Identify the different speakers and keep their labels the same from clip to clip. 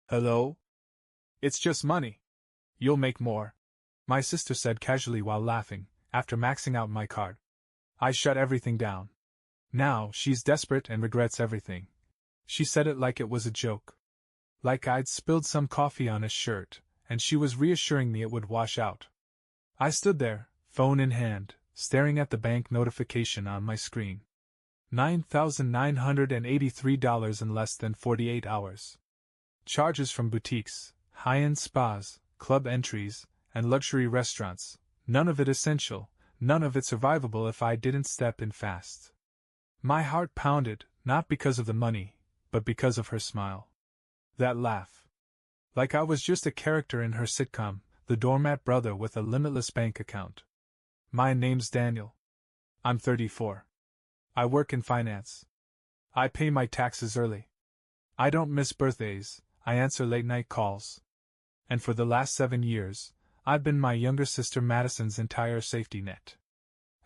Speaker 1: Hello? It's just money. You'll make more, my sister said casually while laughing, after maxing out my card. I shut everything down. Now, she's desperate and regrets everything. She said it like it was a joke. Like I'd spilled some coffee on his shirt, and she was reassuring me it would wash out. I stood there, phone in hand, staring at the bank notification on my screen. $9,983 in less than 48 hours. Charges from boutiques, high-end spas, club entries, and luxury restaurants, none of it essential, none of it survivable if I didn't step in fast. My heart pounded, not because of the money, but because of her smile. That laugh. Like I was just a character in her sitcom, the doormat brother with a limitless bank account. My name's Daniel. I'm 34. I work in finance. I pay my taxes early. I don't miss birthdays, I answer late-night calls. And for the last 7 years, I've been my younger sister Madison's entire safety net.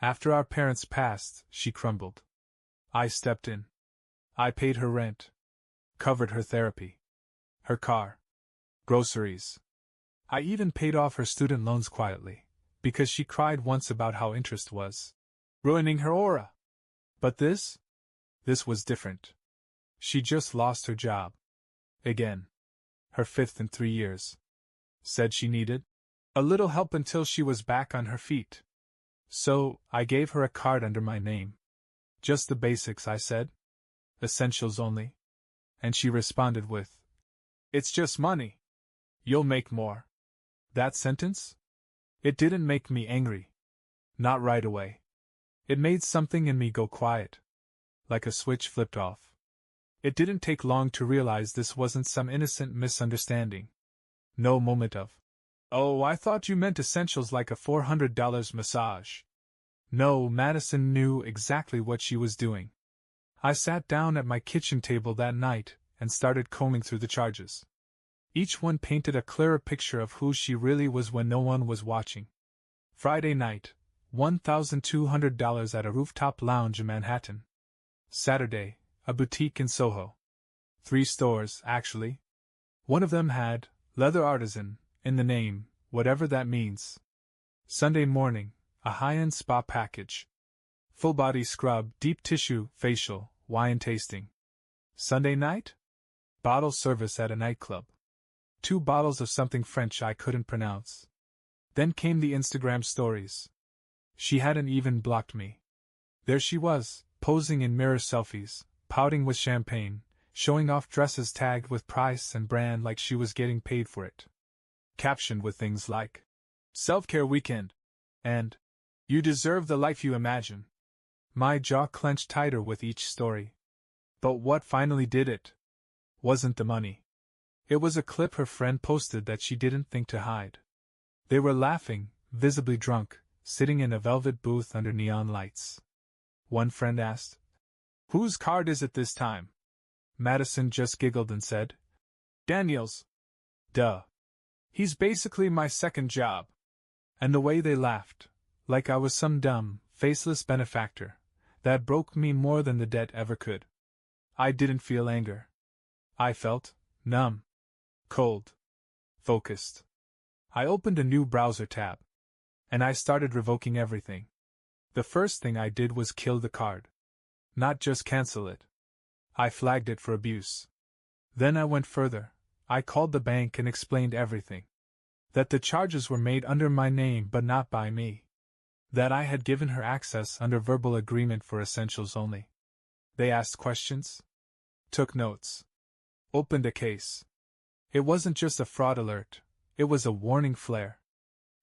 Speaker 1: After our parents passed, she crumbled. I stepped in. I paid her rent. Covered her therapy. Her car. Groceries. I even paid off her student loans quietly, because she cried once about how interest was ruining her aura. But this was different. She just lost her job. Again. Her 5th in 3 years. Said she needed a little help until she was back on her feet. So, I gave her a card under my name. Just the basics, I said. Essentials only. And she responded with, "It's just money. You'll make more." That sentence? It didn't make me angry. Not right away. It made something in me go quiet. Like a switch flipped off. It didn't take long to realize this wasn't some innocent misunderstanding. No moment of, "Oh, I thought you meant essentials like a $400 massage." No, Madison knew exactly what she was doing. I sat down at my kitchen table that night and started combing through the charges. Each one painted a clearer picture of who she really was when no one was watching. Friday night, $1,200 at a rooftop lounge in Manhattan. Saturday, a boutique in Soho. 3 stores, actually. One of them had leather artisan in the name, whatever that means. Sunday morning, a high-end spa package. Full body scrub, deep tissue, facial, wine tasting. Sunday night? Bottle service at a nightclub. 2 bottles of something French I couldn't pronounce. Then came the Instagram stories. She hadn't even blocked me. There she was, posing in mirror selfies, pouting with champagne, showing off dresses tagged with price and brand like she was getting paid for it. Captioned with things like, "Self-care weekend," and, "You deserve the life you imagine." My jaw clenched tighter with each story. But what finally did it wasn't the money. It was a clip her friend posted that she didn't think to hide. They were laughing, visibly drunk, sitting in a velvet booth under neon lights. One friend asked, "Whose card is it this time?" Madison just giggled and said, "Daniel's." Duh. He's basically my second job. And the way they laughed, like I was some dumb, faceless benefactor, that broke me more than the debt ever could. I didn't feel anger. I felt numb. Cold. Focused. I opened a new browser tab. And I started revoking everything. The first thing I did was kill the card. Not just cancel it. I flagged it for abuse. Then I went further. I called the bank and explained everything. That the charges were made under my name but not by me. That I had given her access under verbal agreement for essentials only. They asked questions. Took notes. Opened a case. It wasn't just a fraud alert, it was a warning flare.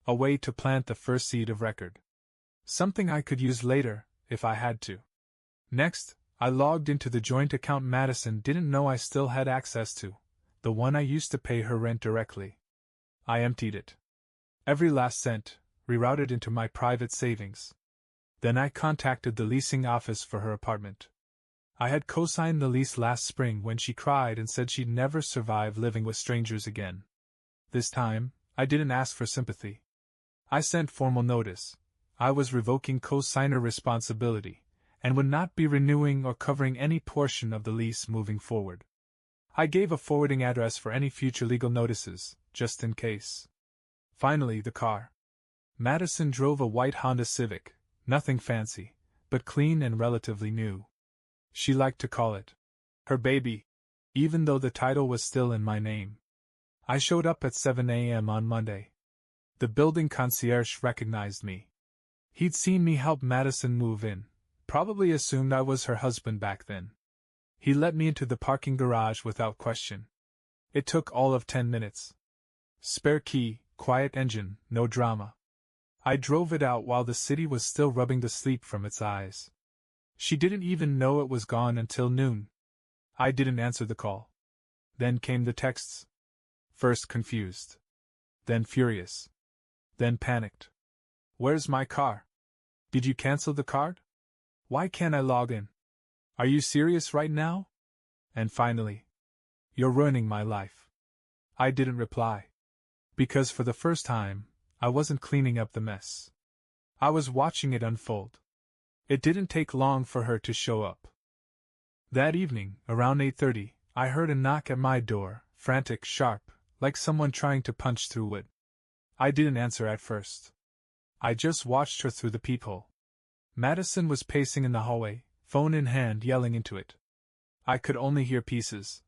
Speaker 1: A way to plant the first seed of record. Something I could use later, if I had to. Next, I logged into the joint account Madison didn't know I still had access to, the one I used to pay her rent directly. I emptied it. Every last cent, rerouted into my private savings. Then I contacted the leasing office for her apartment. I had co-signed the lease last spring when she cried and said she'd never survive living with strangers again. This time, I didn't ask for sympathy. I sent formal notice. I was revoking co-signer responsibility, and would not be renewing or covering any portion of the lease moving forward. I gave a forwarding address for any future legal notices, just in case. Finally, the car. Madison drove a white Honda Civic, nothing fancy, but clean and relatively new. She liked to call it her baby, even though the title was still in my name. I showed up at 7 a.m. on Monday. The building concierge recognized me. He'd seen me help Madison move in, probably assumed I was her husband back then. He let me into the parking garage without question. It took all of 10 minutes. Spare key, quiet engine, no drama. I drove it out while the city was still rubbing the sleep from its eyes. She didn't even know it was gone until noon. I didn't answer the call. Then came the texts. First confused. Then furious. Then panicked. Where's my car? Did you cancel the card? Why can't I log in? Are you serious right now? And finally, you're ruining my life. I didn't reply. Because for the first time, I wasn't cleaning up the mess. I was watching it unfold. It didn't take long for her to show up. That evening, around 8:30, I heard a knock at my door, frantic, sharp, like someone trying to punch through wood. I didn't answer at first. I just watched her through the peephole. Madison was pacing in the hallway, phone in hand, yelling into it. I could only hear pieces.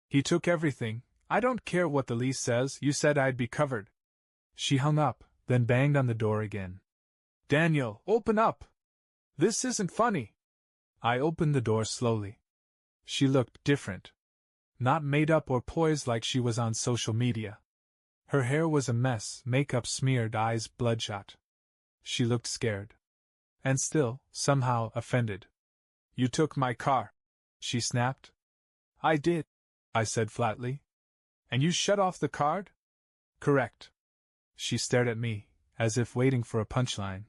Speaker 1: He took everything. I don't care what the lease says, you said I'd be covered. She hung up, then banged on the door again. Daniel, open up! This isn't funny. I opened the door slowly. She looked different. Not made up or poised like she was on social media. Her hair was a mess, makeup smeared, eyes bloodshot. She looked scared. And still, somehow, offended. You took my car, she snapped. I did, I said flatly. And you shut off the card? Correct. She stared at me, as if waiting for a punchline.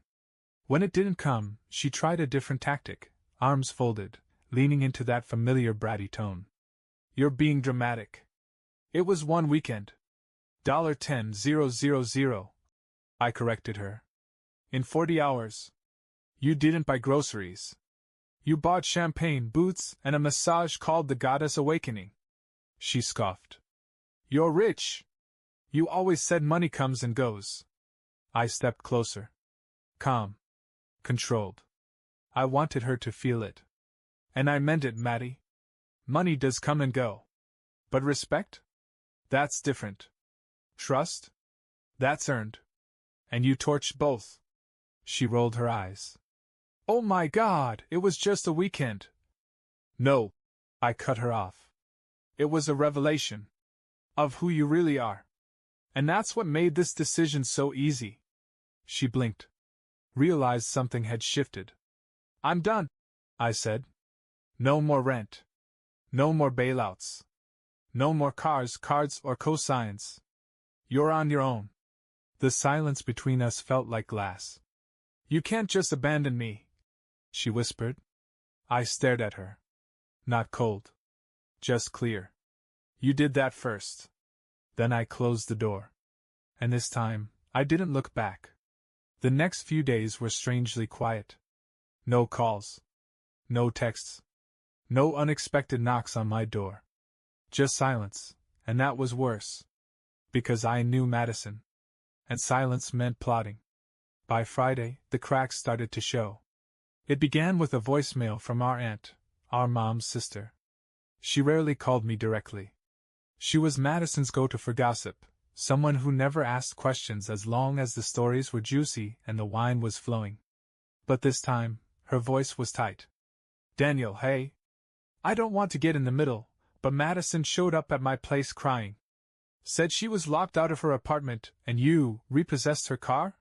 Speaker 1: When it didn't come, she tried a different tactic, arms folded, leaning into that familiar bratty tone. You're being dramatic. It was one weekend. $10,000. I corrected her. In 40 hours. You didn't buy groceries. You bought champagne, boots, and a massage called the Goddess Awakening. She scoffed. You're rich. You always said money comes and goes. I stepped closer. Calm. Controlled. I wanted her to feel it. And I meant it, Maddie. Money does come and go. But respect? That's different. Trust? That's earned. And you torched both. She rolled her eyes. Oh my God, it was just a weekend. No. I cut her off. It was a revelation. Of who you really are. And that's what made this decision so easy. She blinked. Realized something had shifted. I'm done, I said. No more rent. No more bailouts. No more cars, cards, or cosigns. You're on your own. The silence between us felt like glass. You can't just abandon me, she whispered. I stared at her. Not cold. Just clear. You did that first. Then I closed the door. And this time, I didn't look back. The next few days were strangely quiet. No calls. No texts. No unexpected knocks on my door. Just silence, and that was worse. Because I knew Madison. And silence meant plotting. By Friday, the cracks started to show. It began with a voicemail from our aunt, our mom's sister. She rarely called me directly. She was Madison's go-to for gossip, someone who never asked questions as long as the stories were juicy and the wine was flowing. But this time, her voice was tight. Daniel, hey. I don't want to get in the middle, but Madison showed up at my place crying. Said she was locked out of her apartment and you repossessed her car?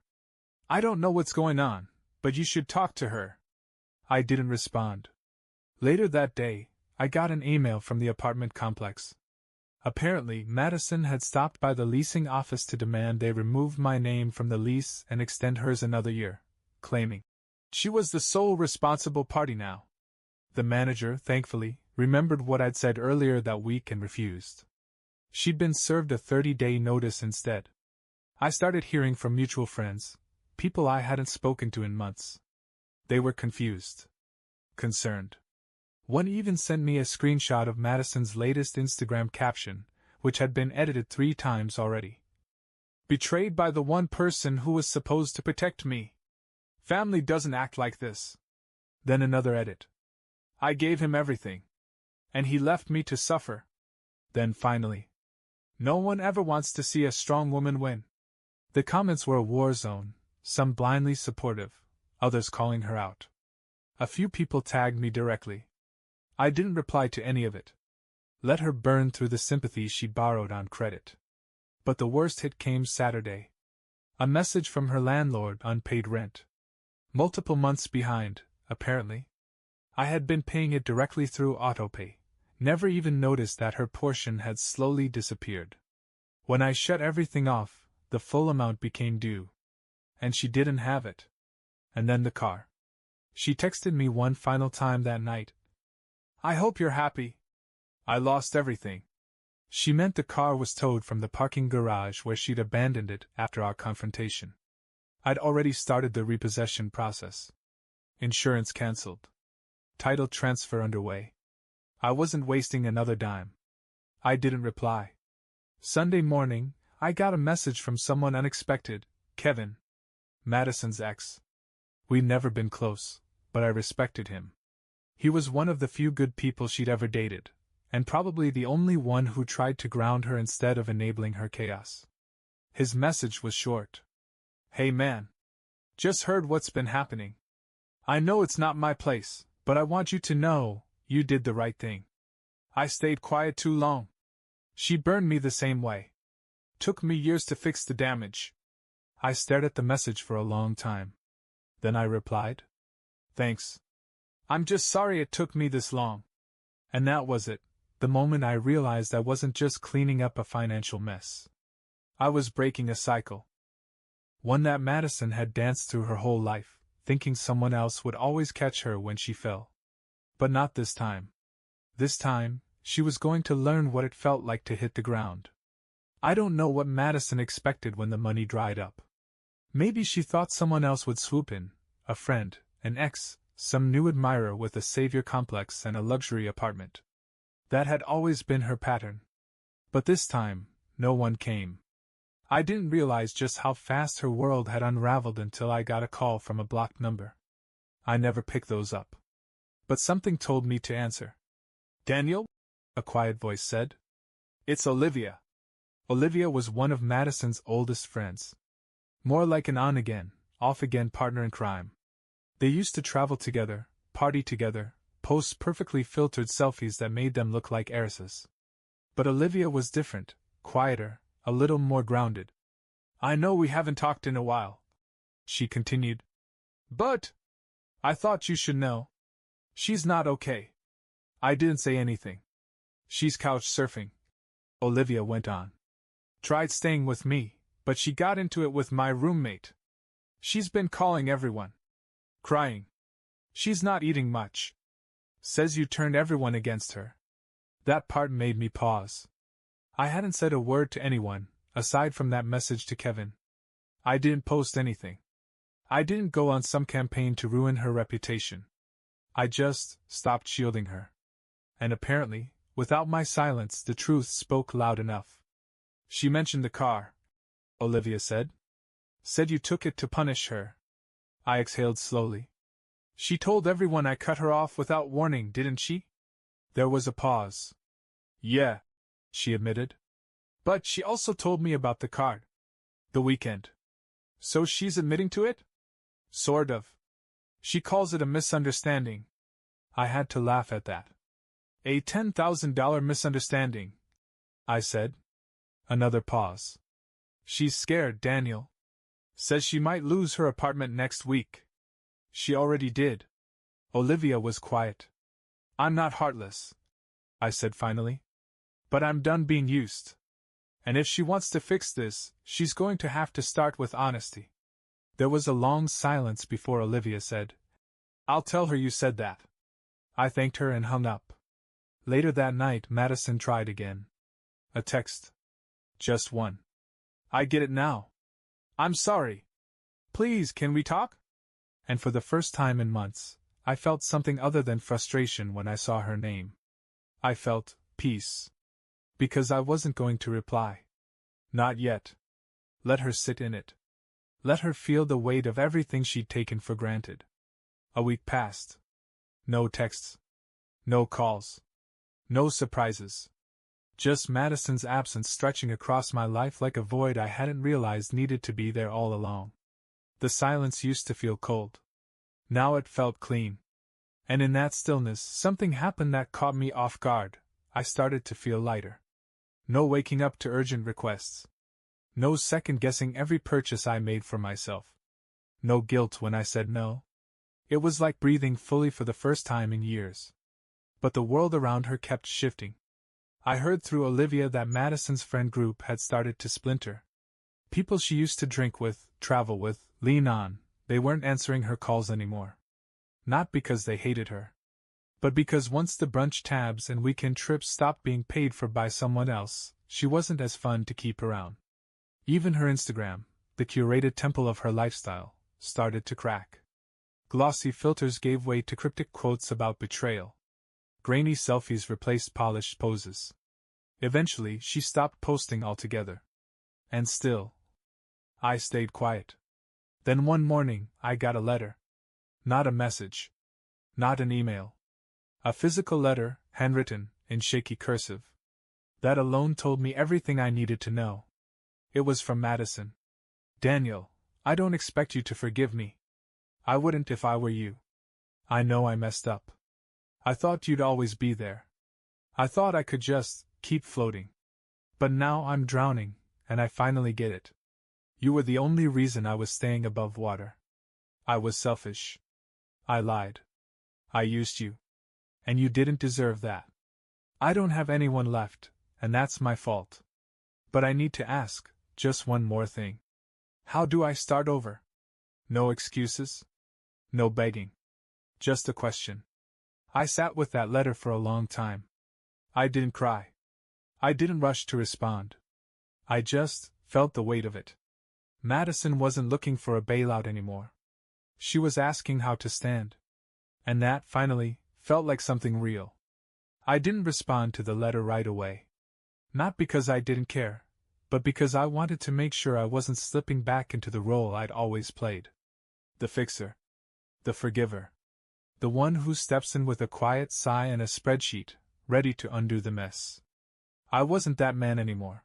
Speaker 1: I don't know what's going on, but you should talk to her. I didn't respond. Later that day, I got an email from the apartment complex. Apparently, Madison had stopped by the leasing office to demand they remove my name from the lease and extend hers another year, claiming she was the sole responsible party now. The manager, thankfully, remembered what I'd said earlier that week and refused. She'd been served a 30-day notice instead. I started hearing from mutual friends, people I hadn't spoken to in months. They were confused. Concerned. One even sent me a screenshot of Madison's latest Instagram caption, which had been edited 3 times already. Betrayed by the one person who was supposed to protect me. Family doesn't act like this. Then another edit. I gave him everything. And he left me to suffer. Then finally. No one ever wants to see a strong woman win. The comments were a war zone, some blindly supportive, others calling her out. A few people tagged me directly. I didn't reply to any of it. Let her burn through the sympathy she borrowed on credit. But the worst hit came Saturday. A message from her landlord, unpaid rent. Multiple months behind, apparently. I had been paying it directly through autopay, never even noticed that her portion had slowly disappeared. When I shut everything off, the full amount became due. And she didn't have it. And then the car. She texted me one final time that night. I hope you're happy. I lost everything. She meant the car was towed from the parking garage where she'd abandoned it after our confrontation. I'd already started the repossession process. Insurance cancelled. Title transfer underway. I wasn't wasting another dime. I didn't reply. Sunday morning, I got a message from someone unexpected, Kevin. Madison's ex. We'd never been close, but I respected him. He was one of the few good people she'd ever dated, and probably the only one who tried to ground her instead of enabling her chaos. His message was short. Hey man. Just heard what's been happening. I know it's not my place, but I want you to know, you did the right thing. I stayed quiet too long. She burned me the same way. Took me years to fix the damage. I stared at the message for a long time. Then I replied. Thanks. I'm just sorry it took me this long. And that was it, the moment I realized I wasn't just cleaning up a financial mess. I was breaking a cycle. One that Madison had danced through her whole life, thinking someone else would always catch her when she fell. But not this time. This time, she was going to learn what it felt like to hit the ground. I don't know what Madison expected when the money dried up. Maybe she thought someone else would swoop in, a friend, an ex, some new admirer with a savior complex and a luxury apartment. That had always been her pattern. But this time, no one came. I didn't realize just how fast her world had unraveled until I got a call from a blocked number. I never picked those up. But something told me to answer. Daniel? A quiet voice said. It's Olivia. Olivia was one of Madison's oldest friends. More like an on-again, off-again partner in crime. They used to travel together, party together, post perfectly filtered selfies that made them look like heiresses. But Olivia was different, quieter, a little more grounded. I know we haven't talked in a while, she continued. But I thought you should know. She's not okay. I didn't say anything. She's couch surfing, Olivia went on. Tried staying with me, but she got into it with my roommate. She's been calling everyone. Crying. She's not eating much. Says you turned everyone against her. That part made me pause. I hadn't said a word to anyone, aside from that message to Kevin. I didn't post anything. I didn't go on some campaign to ruin her reputation. I just stopped shielding her. And apparently, without my silence, the truth spoke loud enough. She mentioned the car, Olivia said. Said you took it to punish her. I exhaled slowly. She told everyone I cut her off without warning, didn't she? There was a pause. Yeah, she admitted. But she also told me about the card. The weekend. So she's admitting to it? Sort of. She calls it a misunderstanding. I had to laugh at that. A $10,000 misunderstanding, I said. Another pause. She's scared, Daniel. Says she might lose her apartment next week. She already did. Olivia was quiet. I'm not heartless, I said finally. But I'm done being used. And if she wants to fix this, she's going to have to start with honesty. There was a long silence before Olivia said, I'll tell her you said that. I thanked her and hung up. Later that night, Madison tried again. A text. Just one. I get it now. I'm sorry. Please, can we talk? And for the first time in months, I felt something other than frustration when I saw her name. I felt peace. Because I wasn't going to reply. Not yet. Let her sit in it. Let her feel the weight of everything she'd taken for granted. A week passed. No texts. No calls. No surprises. Just Madison's absence stretching across my life like a void I hadn't realized needed to be there all along. The silence used to feel cold. Now it felt clean. And in that stillness, something happened that caught me off guard. I started to feel lighter. No waking up to urgent requests. No second-guessing every purchase I made for myself. No guilt when I said no. It was like breathing fully for the first time in years. But the world around her kept shifting. I heard through Olivia that Madison's friend group had started to splinter. People she used to drink with, travel with, lean on, they weren't answering her calls anymore. Not because they hated her. But because once the brunch tabs and weekend trips stopped being paid for by someone else, she wasn't as fun to keep around. Even her Instagram, the curated temple of her lifestyle, started to crack. Glossy filters gave way to cryptic quotes about betrayal. Grainy selfies replaced polished poses. Eventually, she stopped posting altogether. And still, I stayed quiet. Then one morning, I got a letter. Not a message. Not an email. A physical letter, handwritten, in shaky cursive. That alone told me everything I needed to know. It was from Madison. Daniel, I don't expect you to forgive me. I wouldn't if I were you. I know I messed up. I thought you'd always be there. I thought I could just keep floating. But now I'm drowning, and I finally get it. You were the only reason I was staying above water. I was selfish. I lied. I used you. And you didn't deserve that. I don't have anyone left, and that's my fault. But I need to ask, just one more thing. How do I start over? No excuses? No begging. Just a question. I sat with that letter for a long time. I didn't cry. I didn't rush to respond. I just felt the weight of it. Madison wasn't looking for a bailout anymore. She was asking how to stand. And that, finally, felt like something real. I didn't respond to the letter right away. Not because I didn't care, but because I wanted to make sure I wasn't slipping back into the role I'd always played. The fixer. The forgiver. The one who steps in with a quiet sigh and a spreadsheet, ready to undo the mess. I wasn't that man anymore.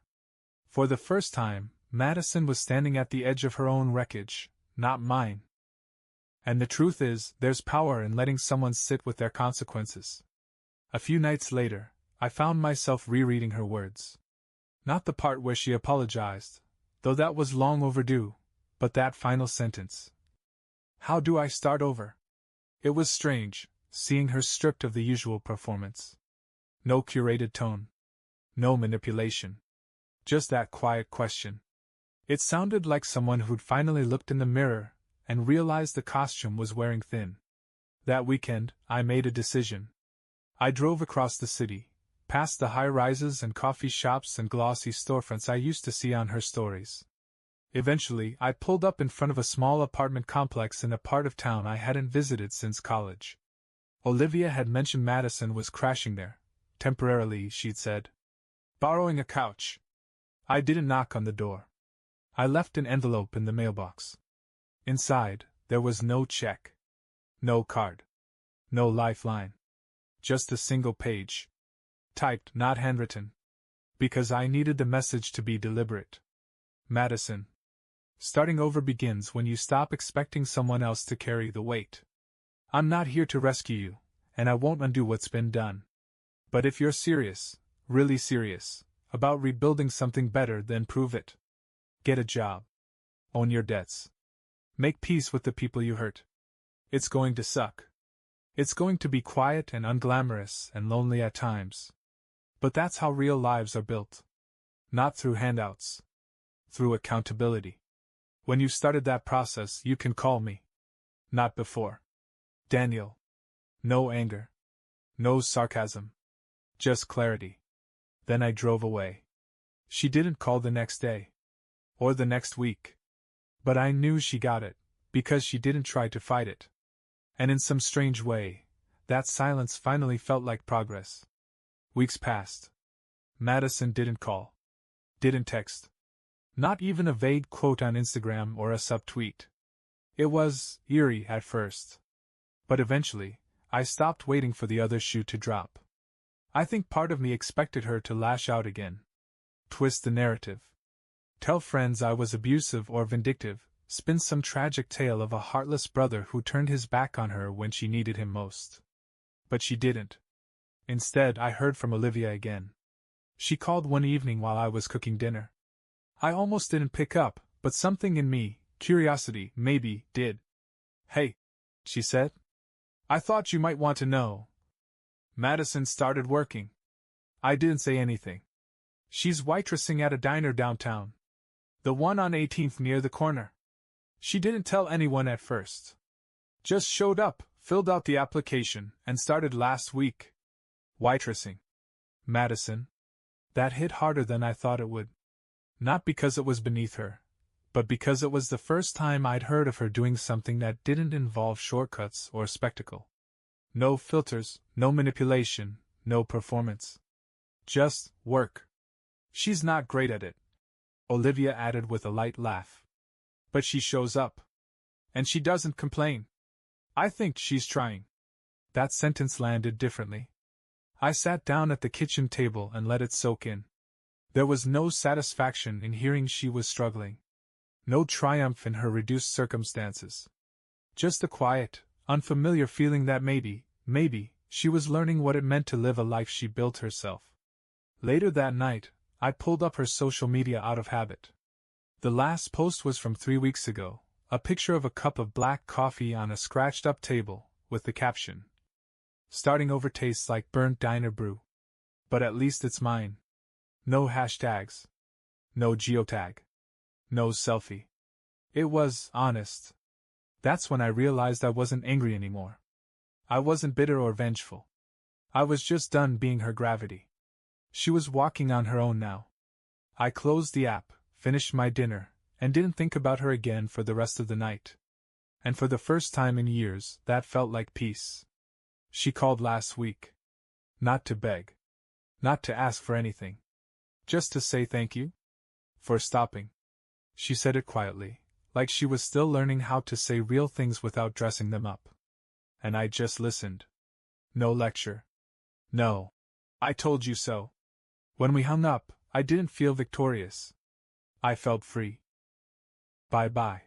Speaker 1: For the first time, Madison was standing at the edge of her own wreckage, not mine. And the truth is, there's power in letting someone sit with their consequences. A few nights later, I found myself rereading her words. Not the part where she apologized, though that was long overdue, but that final sentence. How do I start over? It was strange, seeing her stripped of the usual performance. No curated tone. No manipulation. Just that quiet question. It sounded like someone who'd finally looked in the mirror and realized the costume was wearing thin. That weekend, I made a decision. I drove across the city, past the high-rises and coffee shops and glossy storefronts I used to see on her stories. Eventually, I pulled up in front of a small apartment complex in a part of town I hadn't visited since college. Olivia had mentioned Madison was crashing there. Temporarily, she'd said. Borrowing a couch. I didn't knock on the door. I left an envelope in the mailbox. Inside, there was no check. No card. No lifeline. Just a single page. Typed, not handwritten. Because I needed the message to be deliberate. Madison. Starting over begins when you stop expecting someone else to carry the weight. I'm not here to rescue you, and I won't undo what's been done. But if you're serious, really serious, about rebuilding something better, then prove it. Get a job. Own your debts. Make peace with the people you hurt. It's going to suck. It's going to be quiet and unglamorous and lonely at times. But that's how real lives are built. Not through handouts. Through accountability. When you've started that process, you can call me. Not before. Daniel. No anger. No sarcasm. Just clarity. Then I drove away. She didn't call the next day. Or the next week. But I knew she got it, because she didn't try to fight it. And in some strange way, that silence finally felt like progress. Weeks passed. Madison didn't call. Didn't text. Not even a vague quote on Instagram or a subtweet. It was eerie at first. But eventually, I stopped waiting for the other shoe to drop. I think part of me expected her to lash out again. Twist the narrative. Tell friends I was abusive or vindictive, spin some tragic tale of a heartless brother who turned his back on her when she needed him most. But she didn't. Instead, I heard from Olivia again. She called one evening while I was cooking dinner. I almost didn't pick up, but something in me, curiosity, maybe, did. "Hey," she said. "I thought you might want to know. Madison started working." I didn't say anything. "She's waitressing at a diner downtown. The one on 18th near the corner." She didn't tell anyone at first. "Just showed up, filled out the application, and started last week." Waitressing. Madison. That hit harder than I thought it would. Not because it was beneath her, but because it was the first time I'd heard of her doing something that didn't involve shortcuts or spectacle. No filters, no manipulation, no performance. Just work. "She's not great at it," Olivia added with a light laugh. "But she shows up. And she doesn't complain. I think she's trying." That sentence landed differently. I sat down at the kitchen table and let it soak in. There was no satisfaction in hearing she was struggling. No triumph in her reduced circumstances. Just a quiet, unfamiliar feeling that maybe, she was learning what it meant to live a life she built herself. Later that night, I pulled up her social media out of habit. The last post was from 3 weeks ago, a picture of a cup of black coffee on a scratched-up table, with the caption, "Starting over tastes like burnt diner brew. But at least it's mine." No hashtags. No geotag. No selfie. It was honest. That's when I realized I wasn't angry anymore. I wasn't bitter or vengeful. I was just done being her gravity. She was walking on her own now. I closed the app, finished my dinner, and didn't think about her again for the rest of the night. And for the first time in years, that felt like peace. She called last week. Not to beg. Not to ask for anything. Just to say thank you for stopping. She said it quietly, like she was still learning how to say real things without dressing them up. And I just listened. No lecture. No. "I told you so." When we hung up, I didn't feel victorious. I felt free. Bye-bye.